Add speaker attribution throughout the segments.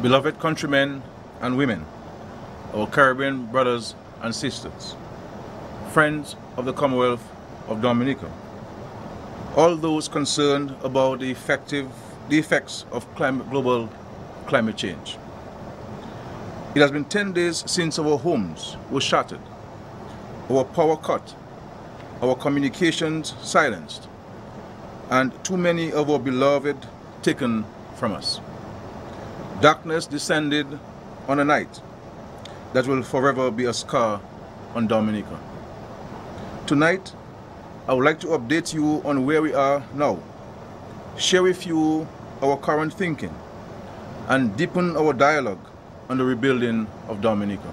Speaker 1: beloved countrymen and women, our Caribbean brothers and sisters, friends of the Commonwealth of Dominica, all those concerned about the effects of global climate change. It has been 10 days since our homes were shattered, our power cut, our communications silenced, and too many of our beloved taken from us. Darkness descended on a night that will forever be a scar on Dominica. Tonight, I would like to update you on where we are now, share with you our current thinking, and deepen our dialogue on the rebuilding of Dominica.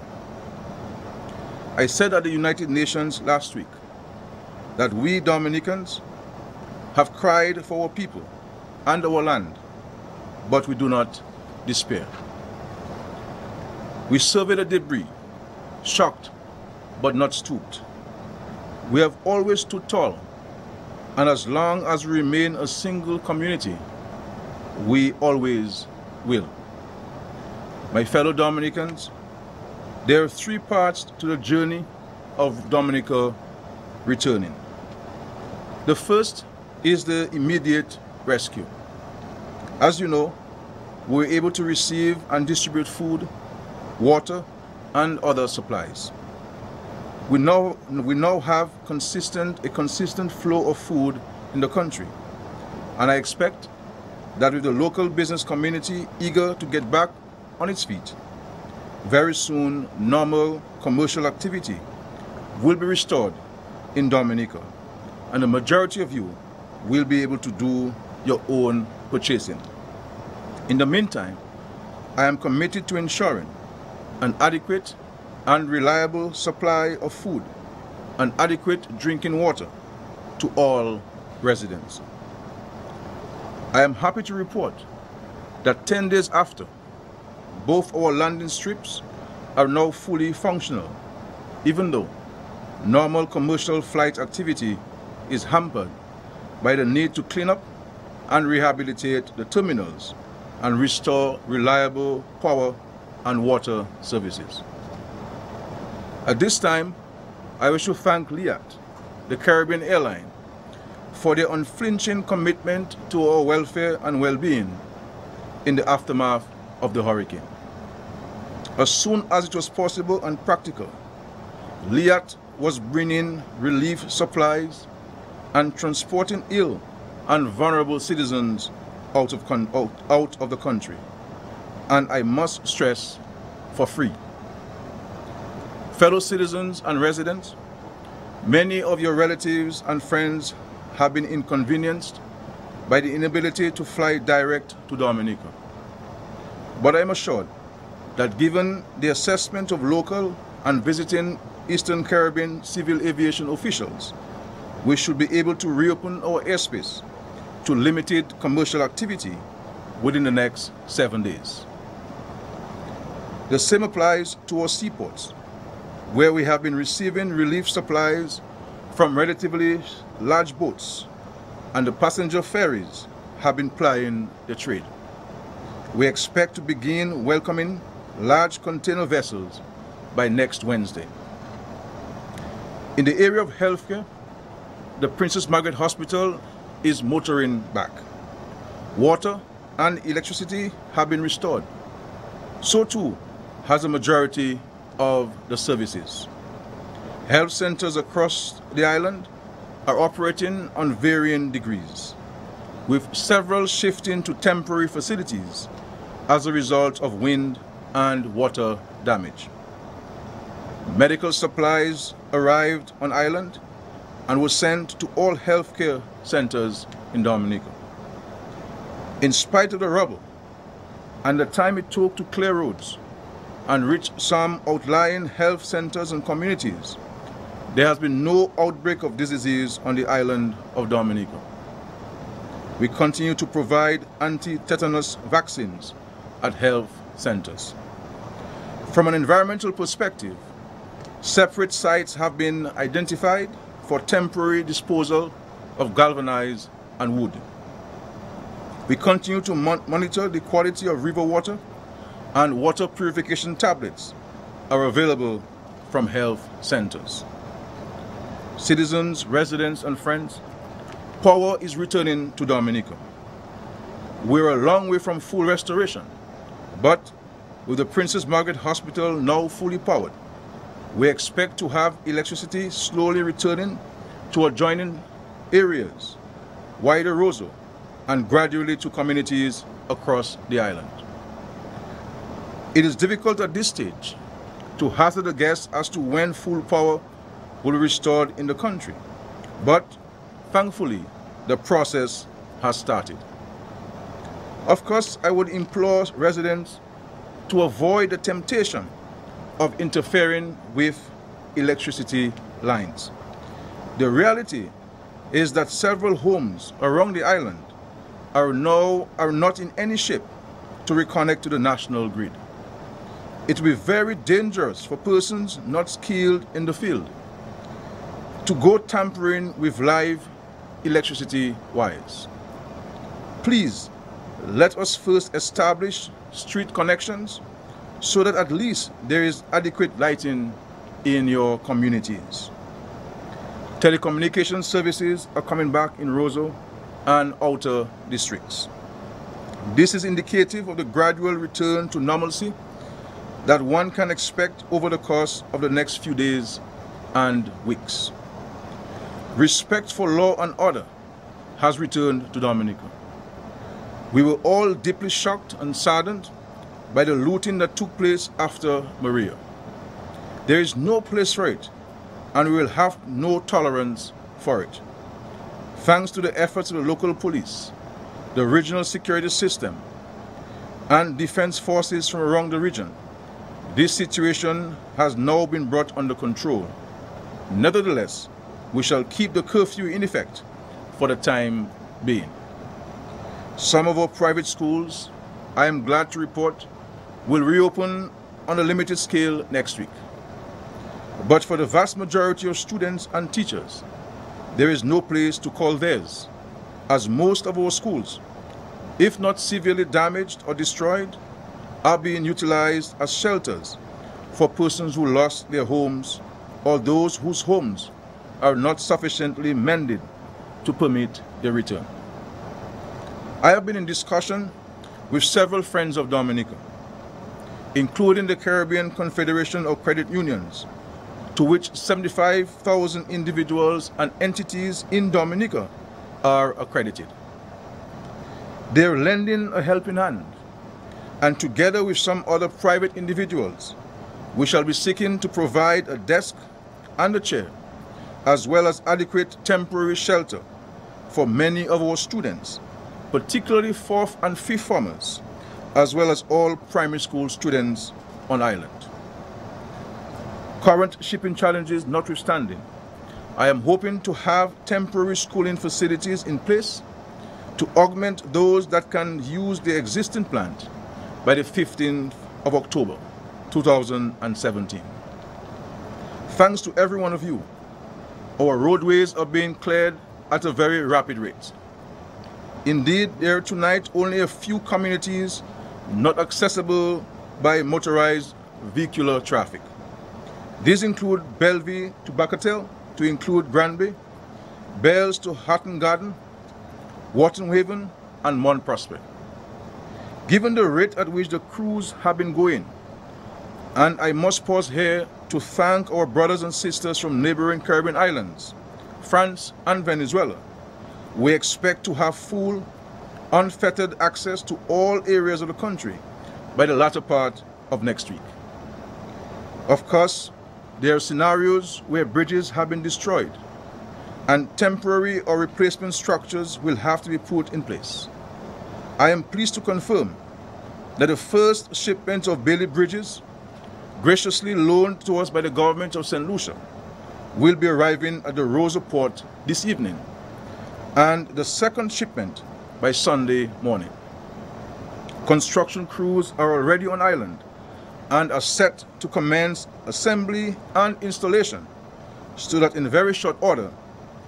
Speaker 1: I said at the United Nations last week that we Dominicans have cried for our people and our land, but we do not despair. We survey the debris, shocked but not stooped. We have always stood tall, and as long as we remain a single community, we always will. My fellow Dominicans, there are 3 parts to the journey of Dominica returning. The first is the immediate rescue. As you know, we were able to receive and distribute food, water, and other supplies. We now have a consistent flow of food in the country, and I expect that with the local business community eager to get back on its feet, very soon normal commercial activity will be restored in Dominica, and the majority of you will be able to do your own purchasing. In the meantime, I am committed to ensuring an adequate and reliable supply of food and adequate drinking water to all residents. I am happy to report that 10 days after, both our landing strips are now fully functional, even though normal commercial flight activity is hampered by the need to clean up and rehabilitate the terminals and restore reliable power and water services. At this time, I wish to thank Liat, the Caribbean airline, for their unflinching commitment to our welfare and well-being in the aftermath of the hurricane. As soon as it was possible and practical, Liat was bringing relief supplies and transporting ill and vulnerable citizens out of the country, and I must stress, for free. Fellow citizens and residents, many of your relatives and friends have been inconvenienced by the inability to fly direct to Dominica. But I am assured that given the assessment of local and visiting Eastern Caribbean civil aviation officials, we should be able to reopen our airspace to limited commercial activity within the next 7 days. The same applies to our seaports, where we have been receiving relief supplies from relatively large boats, and the passenger ferries have been plying the trade. We expect to begin welcoming large container vessels by next Wednesday. In the area of healthcare, the Princess Margaret Hospital is motoring back. Water and electricity have been restored. So too has a majority of the services. Health centers across the island are operating on varying degrees, with several shifting to temporary facilities as a result of wind and water damage. Medical supplies arrived on island and were sent to all healthcare centers in Dominica. In spite of the rubble and the time it took to clear roads and reach some outlying health centers and communities, there has been no outbreak of this disease on the island of Dominica. We continue to provide anti-tetanus vaccines at health centers. From an environmental perspective, separate sites have been identified for temporary disposal of galvanized and wood. We continue to monitor the quality of river water and water purification tablets are available from health centers. Citizens, residents, and friends, power is returning to Dominica. We're a long way from full restoration, but with the Princess Margaret Hospital now fully powered, we expect to have electricity slowly returning to adjoining areas, wider Roseau, and gradually to communities across the island. It is difficult at this stage to hazard a guess as to when full power will be restored in the country, but thankfully the process has started. Of course, I would implore residents to avoid the temptation of interfering with electricity lines. The reality is that several homes around the island are not in any shape to reconnect to the national grid. It will be very dangerous for persons not skilled in the field to go tampering with live electricity wires. Please, let us first establish street connections so that at least there is adequate lighting in your communities. Telecommunication services are coming back in Roseau and outer districts. This is indicative of the gradual return to normalcy that one can expect over the course of the next few days and weeks. Respect for law and order has returned to Dominica. We were all deeply shocked and saddened by the looting that took place after Maria. There is no place for it, and we will have no tolerance for it. Thanks to the efforts of the local police, the regional security system, and defense forces from around the region, this situation has now been brought under control. Nevertheless, we shall keep the curfew in effect for the time being. Some of our private schools, I am glad to report, will reopen on a limited scale next week. But for the vast majority of students and teachers, there is no place to call theirs, as most of our schools, if not severely damaged or destroyed, are being utilized as shelters for persons who lost their homes or those whose homes are not sufficiently mended to permit their return. I have been in discussion with several friends of Dominica, including the Caribbean Confederation of Credit Unions, to which 75,000 individuals and entities in Dominica are accredited. They are lending a helping hand, and together with some other private individuals, we shall be seeking to provide a desk and a chair, as well as adequate temporary shelter for many of our students, particularly 4th and 5th formers, as well as all primary school students on island. Current shipping challenges notwithstanding, I am hoping to have temporary schooling facilities in place to augment those that can use the existing plant by the 15th of October 2017. Thanks to every one of you, our roadways are being cleared at a very rapid rate. Indeed, there are tonight only a few communities not accessible by motorized vehicular traffic. These include Bellevue to Bacatel, to include Granby, Bells to Hatton Garden, Wharton Haven, and Mont Prosper. Given the rate at which the crews have been going, and I must pause here to thank our brothers and sisters from neighboring Caribbean islands, France and Venezuela, we expect to have full, unfettered access to all areas of the country by the latter part of next week. Of course, there are scenarios where bridges have been destroyed and temporary or replacement structures will have to be put in place. I am pleased to confirm that the first shipment of Bailey bridges, graciously loaned to us by the government of St. Lucia, will be arriving at the Roseau port this evening, and the second shipment by Sunday morning. Construction crews are already on island and are set to commence assembly and installation so that in very short order,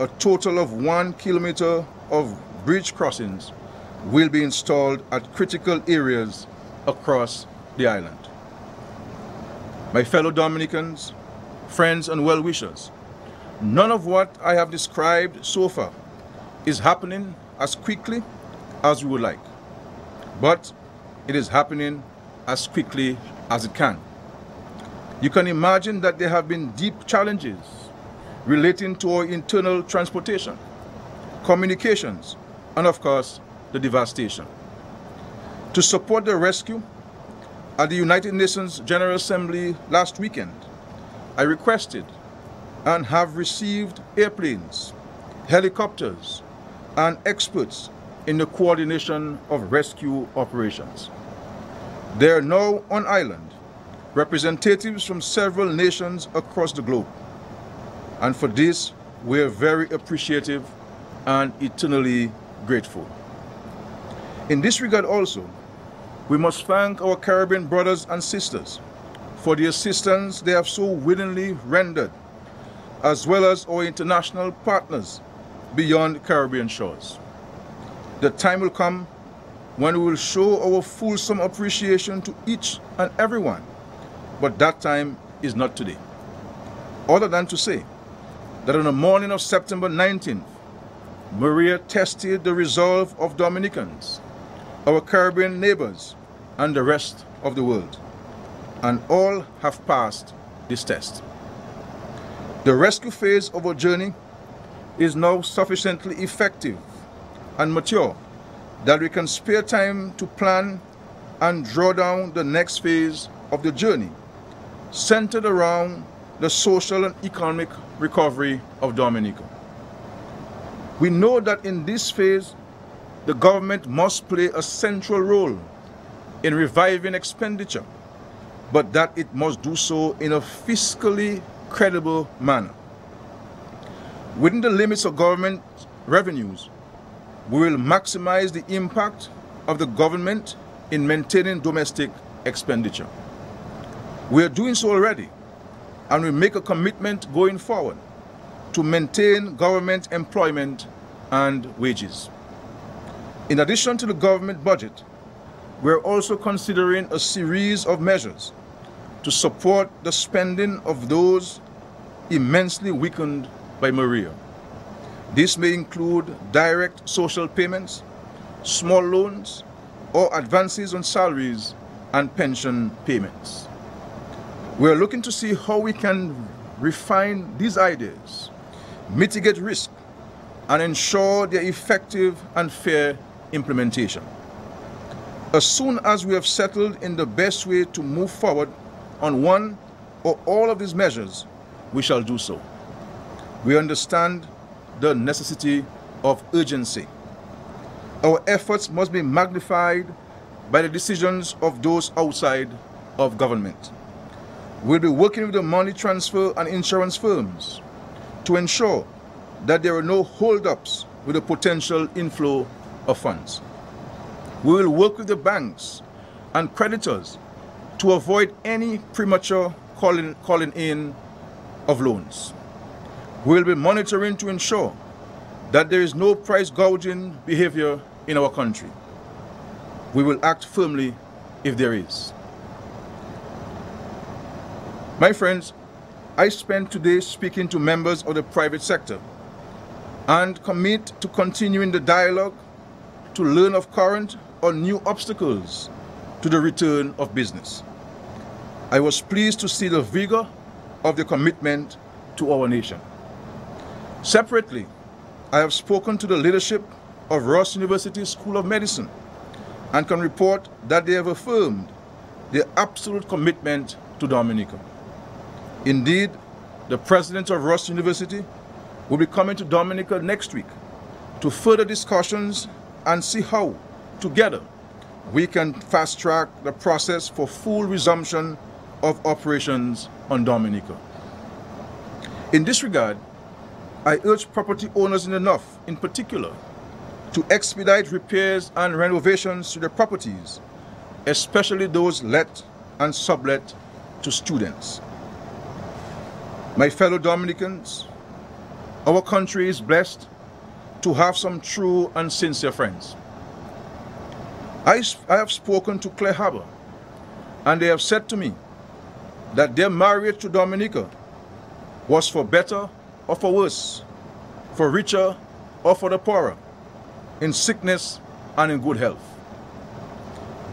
Speaker 1: a total of 1 kilometer of bridge crossings will be installed at critical areas across the island. My fellow Dominicans, friends and well-wishers, none of what I have described so far is happening as quickly as we would like, but it is happening as quickly as it can. You can imagine that there have been deep challenges relating to our internal transportation, communications, and of course, the devastation. To support the rescue, at the United Nations General Assembly last weekend, I requested and have received airplanes, helicopters, and experts in the coordination of rescue operations. There are now on island representatives from several nations across the globe, and for this we are very appreciative and eternally grateful. In this regard also, we must thank our Caribbean brothers and sisters for the assistance they have so willingly rendered, as well as our international partners beyond Caribbean shores. The time will come when we will show our fulsome appreciation to each and everyone, but that time is not today. Other than to say that on the morning of September 19th, Maria tested the resolve of Dominicans, our Caribbean neighbors, and the rest of the world, and all have passed this test. The rescue phase of our journey is now sufficiently effective and mature that we can spare time to plan and draw down the next phase of the journey, centered around the social and economic recovery of Dominica. We know that in this phase, the government must play a central role in reviving expenditure, but that it must do so in a fiscally credible manner. Within the limits of government revenues, we will maximize the impact of the government in maintaining domestic expenditure. We are doing so already, and we make a commitment going forward to maintain government employment and wages. In addition to the government budget, we are also considering a series of measures to support the spending of those immensely weakened by Maria. This may include direct social payments, small loans, or advances on salaries and pension payments. We are looking to see how we can refine these ideas, mitigate risk, and ensure their effective and fair implementation. As soon as we have settled in the best way to move forward on one or all of these measures, we shall do so. We understand the necessity of urgency. Our efforts must be magnified by the decisions of those outside of government. We'll be working with the money transfer and insurance firms to ensure that there are no hold-ups with the potential inflow of funds. We will work with the banks and creditors to avoid any premature calling in of loans. We will be monitoring to ensure that there is no price gouging behavior in our country. We will act firmly if there is. My friends, I spent today speaking to members of the private sector and commit to continuing the dialogue to learn of current or new obstacles to the return of business. I was pleased to see the vigor of the commitment to our nation. Separately, I have spoken to the leadership of Ross University School of Medicine and can report that they have affirmed their absolute commitment to Dominica. Indeed, the president of Ross University will be coming to Dominica next week to further discussions and see how, together, we can fast-track the process for full resumption of operations on Dominica. In this regard, I urge property owners in the North, in particular, to expedite repairs and renovations to their properties, especially those let and sublet to students. My fellow Dominicans, our country is blessed to have some true and sincere friends. I have spoken to Claire Harbour, and they have said to me that their marriage to Dominica was for better or for worse, for richer or for the poorer, in sickness and in good health.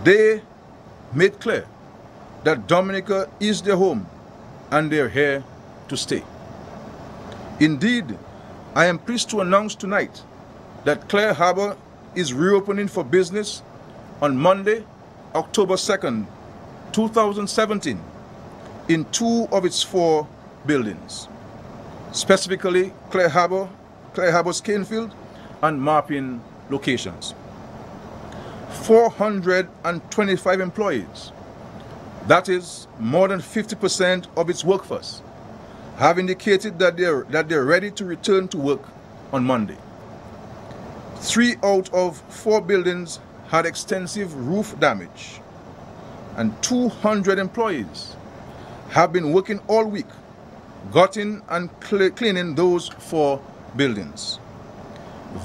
Speaker 1: They made clear that Dominica is their home and they're here to stay. Indeed, I am pleased to announce tonight that Clare Harbour is reopening for business on Monday, October 2nd, 2017, in 2 of its 4 buildings, specifically Clare Harbour's Canefield and Marpin locations. 425 employees, that is more than 50% of its workforce, have indicated that they're ready to return to work on Monday. 3 out of 4 buildings had extensive roof damage, and 200 employees have been working all week, gutting and cleaning those 4 buildings.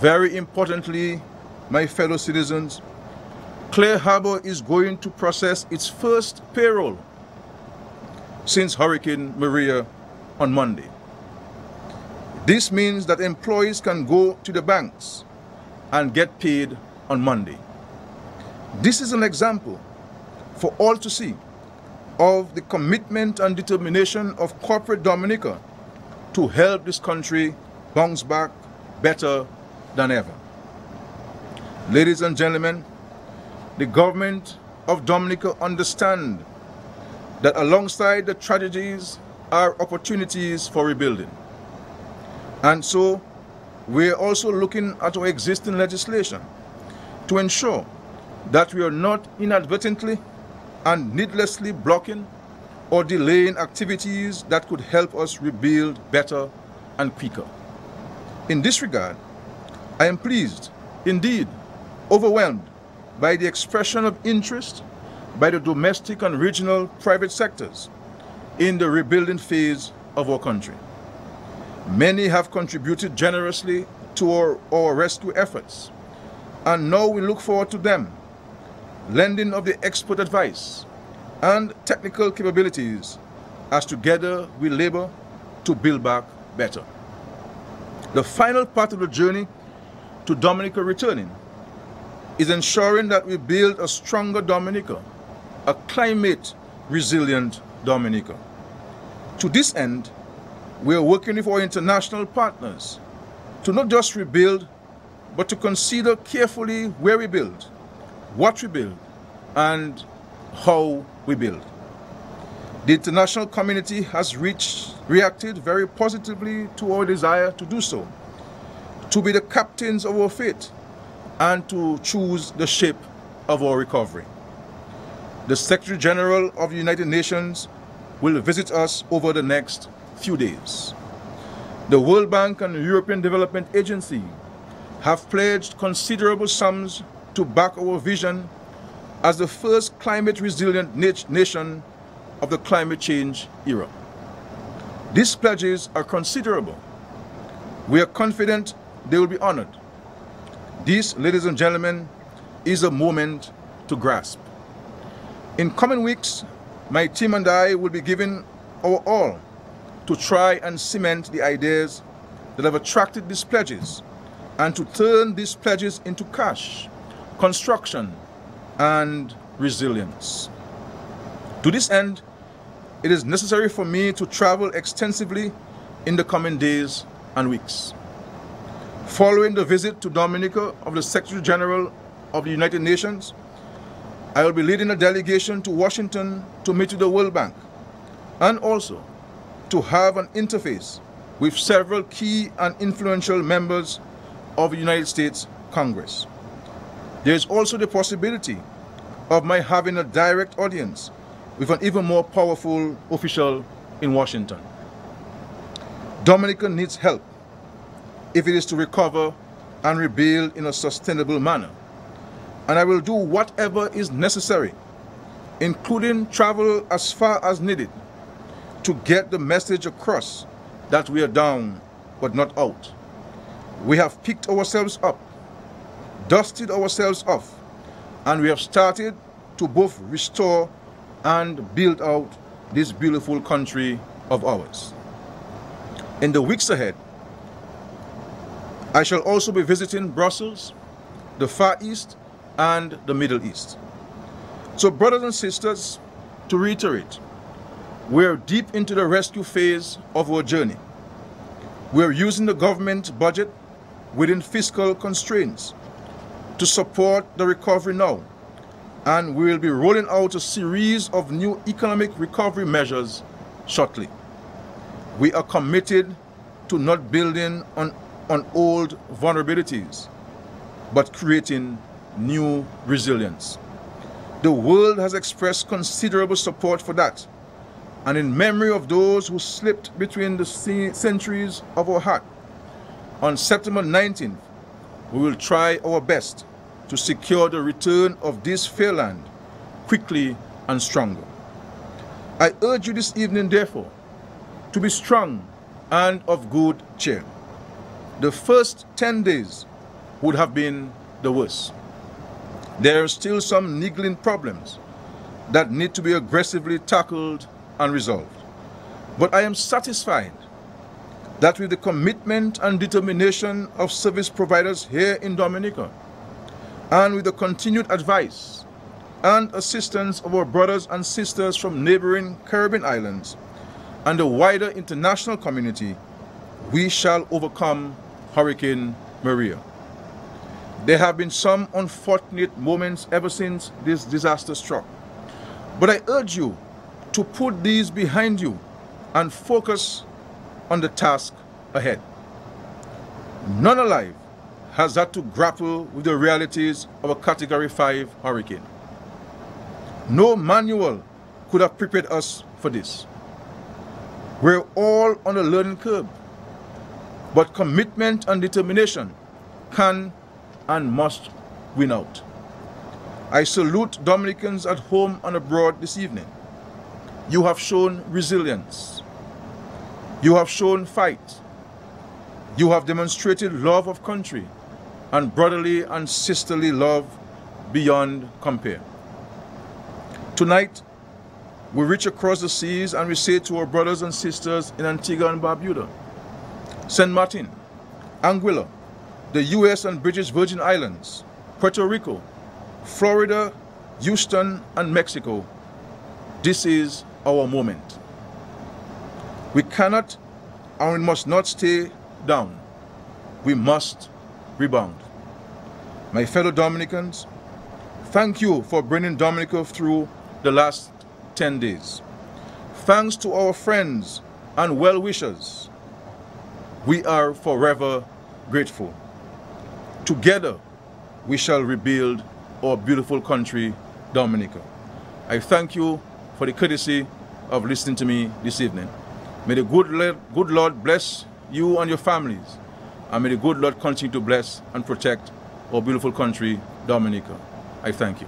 Speaker 1: Very importantly, my fellow citizens, Clare Harbour is going to process its first payroll since Hurricane Maria on Monday. This means that employees can go to the banks and get paid on Monday. This is an example for all to see of the commitment and determination of corporate Dominica to help this country bounce back better than ever. Ladies and gentlemen, the government of Dominica understands that alongside the tragedies are opportunities for rebuilding. And so we are also looking at our existing legislation to ensure that we are not inadvertently and needlessly blocking or delaying activities that could help us rebuild better and quicker. In this regard, I am pleased, indeed overwhelmed, by the expression of interest by the domestic and regional private sectors in the rebuilding phase of our country. Many have contributed generously to our rescue efforts, and now we look forward to them lending of the expert advice and technical capabilities as together we labor to build back better. The final part of the journey to Dominica returning is ensuring that we build a stronger Dominica, a climate-resilient Dominica. To this end, we are working with our international partners to not just rebuild, but to consider carefully where we build, what we build, and how we build. The international community has reacted very positively to our desire to do so, to be the captains of our fate, and to choose the shape of our recovery. The Secretary General of the United Nations will visit us over the next few days. The World Bank and the European Development Agency have pledged considerable sums to back our vision as the first climate-resilient nation of the climate change era. These pledges are considerable. We are confident they will be honored. This, ladies and gentlemen, is a moment to grasp. In coming weeks, my team and I will be giving our all to try and cement the ideas that have attracted these pledges and to turn these pledges into cash, construction, and resilience. To this end, it is necessary for me to travel extensively in the coming days and weeks. Following the visit to Dominica of the Secretary General of the United Nations, I will be leading a delegation to Washington to meet with the World Bank and also to have an interface with several key and influential members of the United States Congress. There is also the possibility of my having a direct audience with an even more powerful official in Washington. Dominica needs help if it is to recover and rebuild in a sustainable manner. And I will do whatever is necessary, including travel as far as needed, to get the message across that we are down but not out. We have picked ourselves up, dusted ourselves off, and we have started to both restore and build out this beautiful country of ours. In the weeks ahead, I shall also be visiting Brussels, the Far East, and the Middle East. So brothers and sisters, to reiterate, we're deep into the rescue phase of our journey. We're using the government budget within fiscal constraints to support the recovery now, and we will be rolling out a series of new economic recovery measures shortly. We are committed to not building on old vulnerabilities, but creating new resilience. The world has expressed considerable support for that, and in memory of those who slipped between the centuries of our heart, on September 19th, we will try our best to secure the return of this fair land quickly and stronger. I urge you this evening, therefore, to be strong and of good cheer. The first 10 days would have been the worst. There are still some niggling problems that need to be aggressively tackled and resolved. But I am satisfied that with the commitment and determination of service providers here in Dominica, and with the continued advice and assistance of our brothers and sisters from neighboring Caribbean islands and the wider international community, we shall overcome Hurricane Maria. There have been some unfortunate moments ever since this disaster struck, but I urge you to put these behind you and focus on the task ahead. None alive has had to grapple with the realities of a Category 5 hurricane. No manual could have prepared us for this. We're all on a learning curve, but commitment and determination can and must win out. I salute Dominicans at home and abroad this evening. You have shown resilience. You have shown fight. You have demonstrated love of country and brotherly and sisterly love beyond compare. Tonight, we reach across the seas and we say to our brothers and sisters in Antigua and Barbuda, St. Martin, Anguilla, the US and British Virgin Islands, Puerto Rico, Florida, Houston, and Mexico, this is our moment. We cannot and we must not stay down. We must rebound. My fellow Dominicans, thank you for bringing Dominica through the last 10 days. Thanks to our friends and well-wishers, we are forever grateful. Together, we shall rebuild our beautiful country, Dominica. I thank you for the courtesy of listening to me this evening. May the good Lord bless you and your families, and may the good Lord continue to bless and protect our beautiful country, Dominica. I thank you.